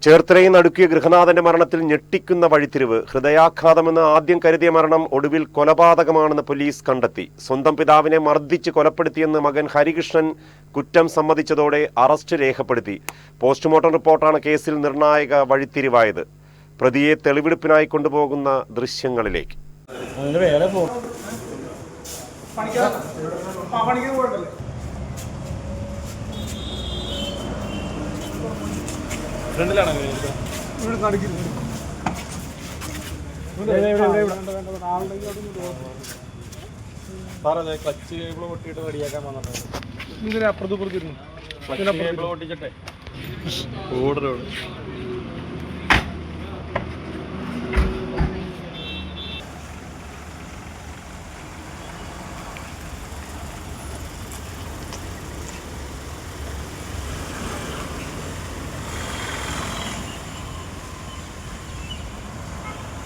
ചേർത്തലയിൽ നടുക്കിയ ഗൃഹനാഥന്റെ മരണത്തിൽ ഞെട്ടിക്കുന്ന വഴിത്തിരിവ്. ഹൃദയാഘാതമെന്ന് ആദ്യം കരുതിയ മരണം ഒടുവിൽ കൊലപാതകമാണെന്ന് പോലീസ് കണ്ടെത്തി. സ്വന്തം പിതാവിനെ മർദ്ദിച്ച് കൊലപ്പെടുത്തിയെന്ന് മകൻ ഹരികൃഷ്ണൻ കുറ്റം സമ്മതിച്ചതോടെ അറസ്റ്റ് രേഖപ്പെടുത്തി. പോസ്റ്റ്മോർട്ടം റിപ്പോർട്ടാണ് കേസിൽ നിർണായക വഴിത്തിരിവായത്. പ്രതിയെ തെളിവെടുപ്പിനായി കൊണ്ടുപോകുന്ന ദൃശ്യങ്ങളിലേക്ക്. ക്ലച്ച് കേബിൾ പൊട്ടിയിട്ട് റെഡിയാക്കാൻ വന്നിട്ടുണ്ട്. അപ്പുറത്ത് പൊട്ടിച്ചിട്ടെ ഓർഡർ